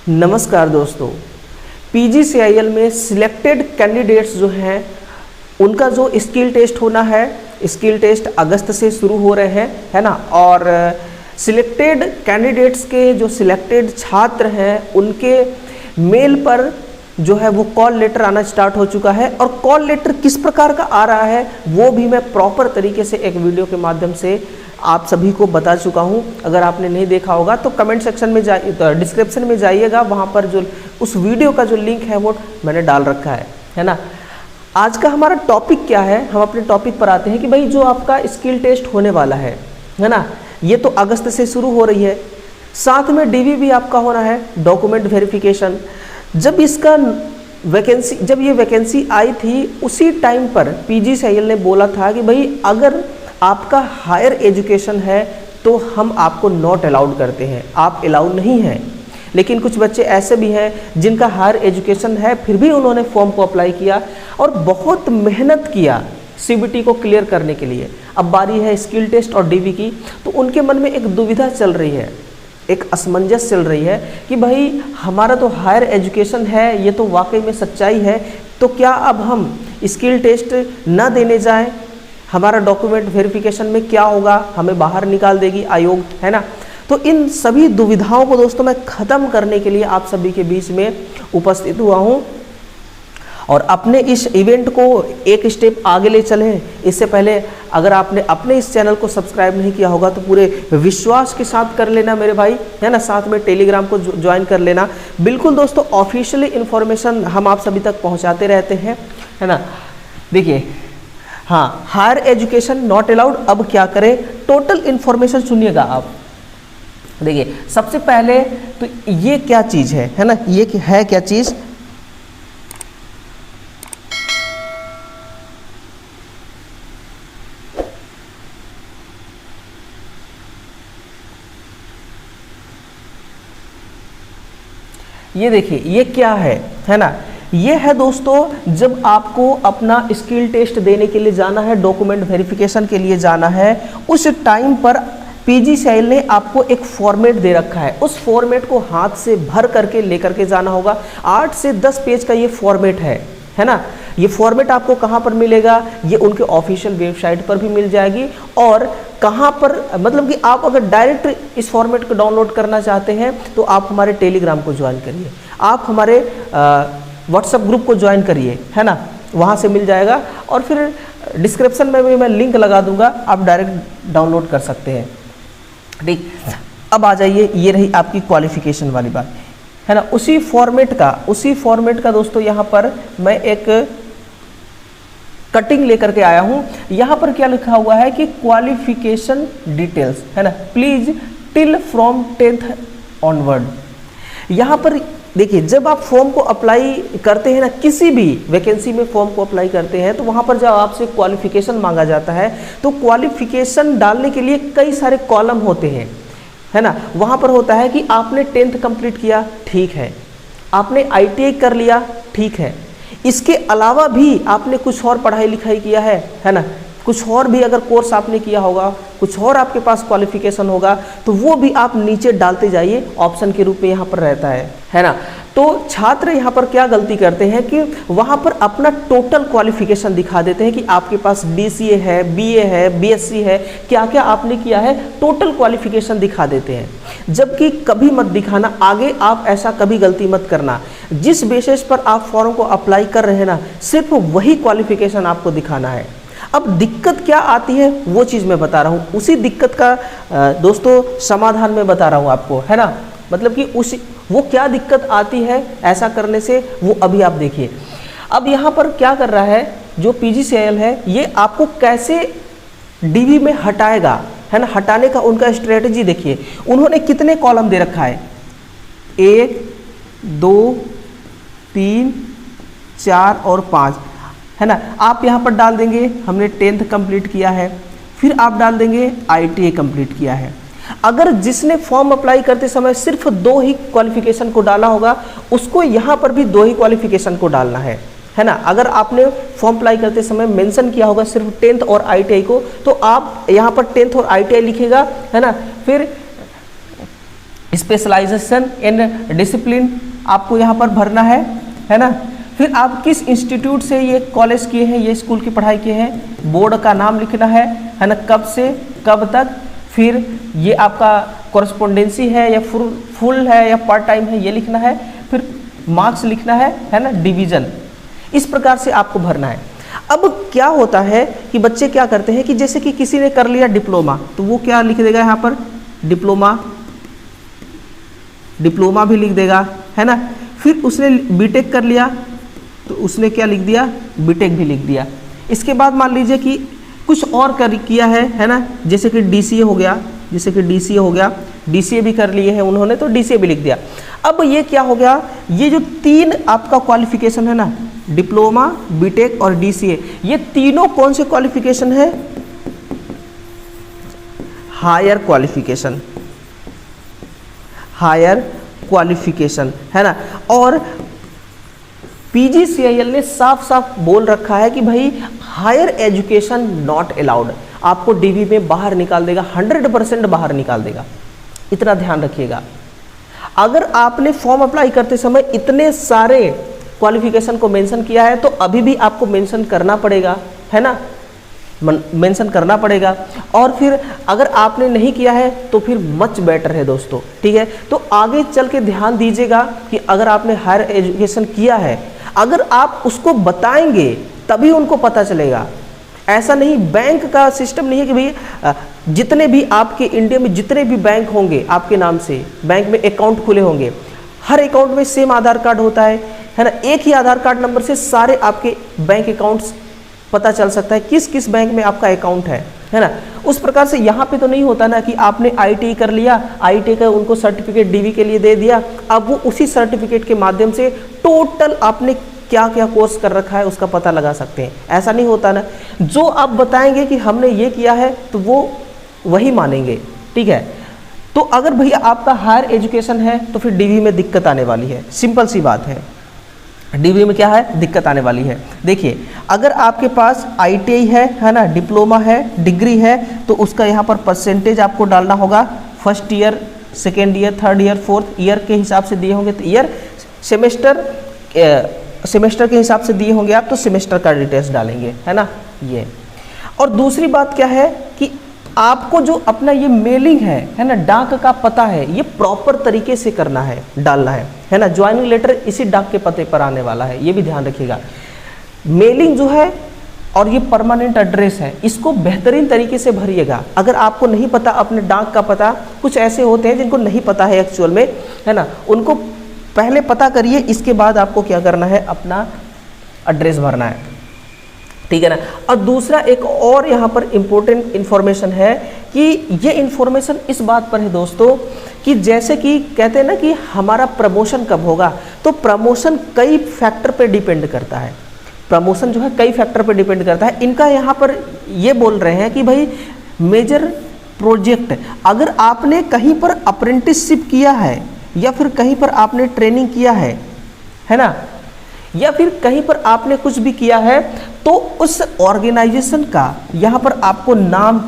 नमस्कार दोस्तों, PGCIL में सिलेक्टेड कैंडिडेट्स जो हैं उनका जो स्किल टेस्ट होना है, स्किल टेस्ट अगस्त से शुरू हो रहे हैं, है ना। और सिलेक्टेड कैंडिडेट्स के जो सिलेक्टेड छात्र हैं उनके मेल पर जो है वो कॉल लेटर आना स्टार्ट हो चुका है। और कॉल लेटर किस प्रकार का आ रहा है वो भी मैं प्रॉपर तरीके से एक वीडियो के माध्यम से आप सभी को बता चुका हूं। अगर आपने नहीं देखा होगा तो कमेंट सेक्शन में जाइए, डिस्क्रिप्शन में जाइएगा, वहां पर जो उस वीडियो का जो लिंक है वो मैंने डाल रखा है ना। आज का हमारा टॉपिक क्या है, हम अपने टॉपिक पर आते हैं कि भाई जो आपका स्किल टेस्ट होने वाला है ना, ये तो अगस्त से शुरू हो रही है। साथ में DV भी आपका होना है, डॉक्यूमेंट वेरिफिकेशन। जब ये वैकेंसी आई थी उसी टाइम पर PGCIL ने बोला था कि भाई अगर आपका हायर एजुकेशन है तो हम आपको नॉट अलाउड करते हैं, आप अलाउड नहीं हैं। लेकिन कुछ बच्चे ऐसे भी हैं जिनका हायर एजुकेशन है फिर भी उन्होंने फॉर्म को अप्लाई किया और बहुत मेहनत किया CBT को क्लियर करने के लिए। अब बारी है स्किल टेस्ट और DV की, तो उनके मन में एक दुविधा चल रही है, एक असमंजस चल रही है कि भाई हमारा तो हायर एजुकेशन है, ये तो वाकई में सच्चाई है, तो क्या अब हम स्किल टेस्ट ना देने जाएं? हमारा डॉक्यूमेंट वेरिफिकेशन में क्या होगा, हमें बाहर निकाल देगी आयोग, है ना। तो इन सभी दुविधाओं को दोस्तों मैं ख़त्म करने के लिए आप सभी के बीच में उपस्थित हुआ हूँ और अपने इस इवेंट को एक स्टेप आगे ले चलें। इससे पहले अगर आपने अपने इस चैनल को सब्सक्राइब नहीं किया होगा तो पूरे विश्वास के साथ कर लेना मेरे भाई, है ना। साथ में टेलीग्राम को ज्वाइन कर लेना। बिल्कुल दोस्तों, ऑफिशियली इन्फॉर्मेशन हम आप सभी तक पहुंचाते रहते हैं, है ना। देखिए, हाँ, हायर एजुकेशन नॉट अलाउड, अब क्या करें, टोटल इन्फॉर्मेशन सुनिएगा आप। देखिए, सबसे पहले तो ये क्या चीज़ है ना, ये है क्या चीज़, ये देखिए ये क्या है ना। ये है दोस्तों, जब आपको अपना स्किल टेस्ट देने के लिए जाना है, डॉक्यूमेंट वेरिफिकेशन के लिए जाना है, उस टाइम पर PGCIL ने आपको एक फॉर्मेट दे रखा है। उस फॉर्मेट को हाथ से भर करके लेकर के जाना होगा। 8 से 10 पेज का ये फॉर्मेट है ना। ये फॉर्मेट आपको कहाँ पर मिलेगा, ये उनके ऑफिशियल वेबसाइट पर भी मिल जाएगी। और कहाँ पर, मतलब कि आप अगर डायरेक्ट इस फॉर्मेट को डाउनलोड करना चाहते हैं तो आप हमारे टेलीग्राम को ज्वाइन करिए, आप हमारे व्हाट्सएप ग्रुप को ज्वाइन करिए, है ना, वहाँ से मिल जाएगा। और फिर डिस्क्रिप्शन में भी मैं लिंक लगा दूंगा, आप डायरेक्ट डाउनलोड कर सकते हैं। ठीक, अब आ जाइए, ये रही आपकी क्वालिफिकेशन वाली बात, है ना। उसी फॉर्मेट का दोस्तों यहाँ पर मैं एक कटिंग लेकर के आया हूँ। यहाँ पर क्या लिखा हुआ है कि क्वालिफिकेशन डिटेल्स, है ना, please till from 10th onward. यहाँ पर देखिए, जब आप फॉर्म को अप्लाई करते हैं ना, किसी भी वैकेंसी में फॉर्म को अप्लाई करते हैं तो वहाँ पर जब आपसे क्वालिफिकेशन मांगा जाता है तो क्वालिफिकेशन डालने के लिए कई सारे कॉलम होते हैं, है ना। वहाँ पर होता है कि आपने 10th कंप्लीट किया, ठीक है, आपने ITI कर लिया, ठीक है, इसके अलावा भी आपने कुछ और पढ़ाई लिखाई किया है ना, कुछ और भी अगर कोर्स आपने किया होगा, कुछ और आपके पास क्वालिफिकेशन होगा तो वो भी आप नीचे डालते जाइए, ऑप्शन के रूप में यहाँ पर रहता है ना। तो छात्र यहाँ पर क्या गलती करते हैं कि वहाँ पर अपना टोटल क्वालिफिकेशन दिखा देते हैं कि आपके पास DCA है, BA है, BSc है, क्या क्या आपने किया है, टोटल क्वालिफिकेशन दिखा देते हैं। जबकि कभी मत दिखाना, आगे आप ऐसा कभी गलती मत करना। जिस बेसिस पर आप फॉर्म को अप्लाई कर रहे हैं ना, सिर्फ वही क्वालिफिकेशन आपको दिखाना है। अब दिक्कत क्या आती है वो चीज़ मैं बता रहा हूँ, उसी दिक्कत का दोस्तों समाधान मैं बता रहा हूँ आपको, है ना। मतलब कि वो क्या दिक्कत आती है ऐसा करने से, वो अभी आप देखिए। अब यहाँ पर क्या कर रहा है जो PGCIL है, ये आपको कैसे DV में हटाएगा, है ना, हटाने का उनका स्ट्रेटजी देखिए। उन्होंने कितने कॉलम दे रखा है, 1 2 3 4 और 5, है ना। आप यहाँ पर डाल देंगे हमने 10th कंप्लीट किया है, फिर आप डाल देंगे ITI कंप्लीट किया है। अगर जिसने फॉर्म अप्लाई करते समय सिर्फ 2 ही क्वालिफिकेशन को डाला होगा, उसको यहाँ पर भी 2 ही क्वालिफिकेशन को डालना है ना। अगर आपने फॉर्म अप्लाई करते समय मेंशन किया होगा सिर्फ 10th और ITI को, तो आप यहाँ पर 10th और ITI लिखेगा, है ना। फिर स्पेशलाइजेशन इन डिसिप्लिन आपको यहाँ पर भरना है ना। फिर आप किस इंस्टीट्यूट से ये कॉलेज किए हैं, ये स्कूल की पढ़ाई किए हैं, बोर्ड का नाम लिखना है ना, कब से कब तक, फिर ये आपका कॉरेस्पोंडेंसी है या फुल है या पार्ट टाइम है ये लिखना है, फिर मार्क्स लिखना है ना, डिवीज़न, इस प्रकार से आपको भरना है। अब क्या होता है कि बच्चे क्या करते हैं कि जैसे कि किसी ने कर लिया डिप्लोमा, तो वो क्या लिख देगा यहाँ पर, डिप्लोमा भी लिख देगा, है ना। फिर उसने बीटेक कर लिया तो उसने क्या लिख दिया, बीटेक भी लिख दिया। इसके बाद मान लीजिए कि कुछ और किया है ना, जैसे कि डीसीए हो गया, डीसीए भी कर लिए हैं उन्होंने तो डीसीए भी लिख दिया। अब ये क्या हो गया, ये जो 3 आपका क्वालिफिकेशन है ना, डिप्लोमा, बीटेक और डीसीए, ये तीनों कौन से क्वालिफिकेशन है, हायर क्वालिफिकेशन है ना। और पीजीसीआईएल ने साफ साफ बोल रखा है कि भाई हायर एजुकेशन नॉट अलाउड, आपको डीवी में बाहर निकाल देगा, 100% बाहर निकाल देगा, इतना ध्यान रखिएगा। अगर आपने फॉर्म अप्लाई करते समय इतने सारे क्वालिफिकेशन को मेंशन किया है तो अभी भी आपको मेंशन करना पड़ेगा, है ना, मेंशन करना पड़ेगा। और फिर अगर आपने नहीं किया है तो फिर मच बेटर है दोस्तों, ठीक है। तो आगे चल के ध्यान दीजिएगा कि अगर आपने हायर एजुकेशन किया है, अगर आप उसको बताएंगे तभी उनको पता चलेगा। ऐसा नहीं, बैंक का सिस्टम नहीं है कि भैया जितने भी आपके इंडिया में जितने भी बैंक होंगे आपके नाम से, बैंक में अकाउंट खुले होंगे, हर अकाउंट में सेम आधार कार्ड होता है ना, एक ही आधार कार्ड नंबर से सारे आपके बैंक अकाउंट्स पता चल सकता है किस किस बैंक में आपका अकाउंट है ना। उस प्रकार से यहाँ पे तो नहीं होता ना कि आपने आईटीआई कर लिया, आईटीआई का उनको सर्टिफिकेट डीवी के लिए दे दिया, अब वो उसी सर्टिफिकेट के माध्यम से टोटल आपने क्या क्या कोर्स कर रखा है उसका पता लगा सकते हैं। ऐसा नहीं होता ना, जो आप बताएंगे कि हमने ये किया है तो वो वही मानेंगे, ठीक है। तो अगर भैया आपका हायर एजुकेशन है तो फिर डीवी में दिक्कत आने वाली है, सिंपल सी बात है, डीवी में क्या है, दिक्कत आने वाली है। देखिए अगर आपके पास आईटीआई है ना, डिप्लोमा है, डिग्री है, तो उसका यहाँ पर परसेंटेज आपको डालना होगा, first year, second year, third year, fourth year के हिसाब से दिए होंगे तो ईयर, सेमेस्टर के हिसाब से दिए होंगे आप तो सेमेस्टर का डिटेल्स डालेंगे, है ना ये। और दूसरी बात क्या है कि आपको जो अपना ये मेलिंग है ना, डाक का पता है, ये प्रॉपर तरीके से करना है, डालना है ना। ज्वाइनिंग लेटर इसी डाक के पते पर आने वाला है, ये भी ध्यान रखिएगा। मेलिंग जो है और ये परमानेंट एड्रेस है, इसको बेहतरीन तरीके से भरिएगा। अगर आपको नहीं पता अपने डाक का पता, कुछ ऐसे होते हैं जिनको नहीं पता है एक्चुअल में, है ना, उनको पहले पता करिए, इसके बाद आपको क्या करना है, अपना एड्रेस भरना है, ठीक है ना। और दूसरा एक और यहाँ पर इम्पोर्टेंट इन्फॉर्मेशन है कि ये इन्फॉर्मेशन इस बात पर है दोस्तों कि जैसे कि कहते हैं ना कि हमारा प्रमोशन कब होगा, तो प्रमोशन कई फैक्टर पे डिपेंड करता है। प्रमोशन जो है कई फैक्टर पे डिपेंड करता है। इनका यहाँ पर ये बोल रहे हैं कि भाई मेजर प्रोजेक्ट, अगर आपने कहीं पर अप्रेंटिसशिप किया है या फिर कहीं पर आपने ट्रेनिंग किया है ना, या फिर कहीं पर आपने कुछ भी किया है, तो उस ऑर्गेनाइजेशन का यहाँ पर आपको नाम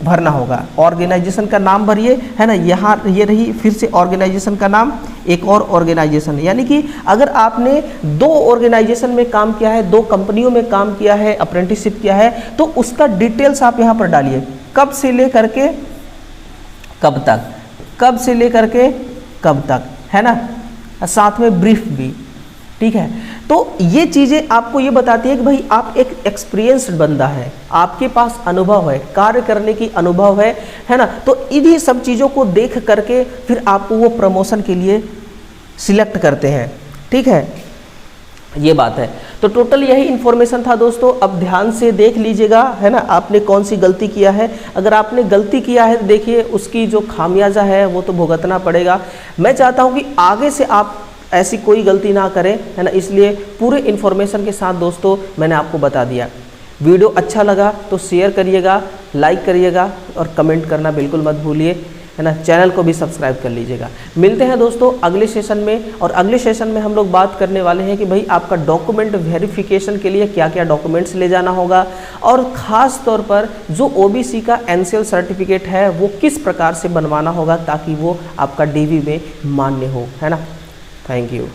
भरना होगा। ऑर्गेनाइजेशन का नाम भरिए, है ना, यहाँ ये रही फिर से ऑर्गेनाइजेशन का नाम, एक और ऑर्गेनाइजेशन, यानी कि अगर आपने 2 ऑर्गेनाइजेशन में काम किया है, 2 कंपनियों में काम किया है, अप्रेंटिसशिप किया है, तो उसका डिटेल्स आप यहाँ पर डालिए, कब से लेकर के कब तक, कब से लेकर के कब तक, है ना, साथ में ब्रीफ भी, ठीक है। तो ये चीज़ें आपको ये बताती है कि भाई आप एक एक्सपीरियंस्ड बंदा है, आपके पास अनुभव है, कार्य करने की अनुभव है ना। तो इन्हीं सब चीज़ों को देख करके फिर आपको वो प्रमोशन के लिए सिलेक्ट करते हैं, ठीक है, ये बात है। तो टोटल यही इन्फॉर्मेशन था दोस्तों। अब ध्यान से देख लीजिएगा, है ना, आपने कौन सी गलती किया है। अगर आपने गलती किया है तो देखिए उसकी जो खामियाजा है वो तो भुगतना पड़ेगा। मैं चाहता हूँ कि आगे से आप ऐसी कोई गलती ना करें, है ना, इसलिए पूरे इन्फॉर्मेशन के साथ दोस्तों मैंने आपको बता दिया। वीडियो अच्छा लगा तो शेयर करिएगा, लाइक करिएगा और कमेंट करना बिल्कुल मत भूलिए। है ना, चैनल को भी सब्सक्राइब कर लीजिएगा। मिलते हैं दोस्तों अगले सेशन में, और अगले सेशन में हम लोग बात करने वाले हैं कि भाई आपका डॉक्यूमेंट वेरिफिकेशन के लिए क्या क्या डॉक्यूमेंट्स ले जाना होगा, और ख़ास तौर पर जो ओबीसी का एनसीएल सर्टिफिकेट है वो किस प्रकार से बनवाना होगा ताकि वो आपका डीवी में मान्य हो, है ना। Thank you.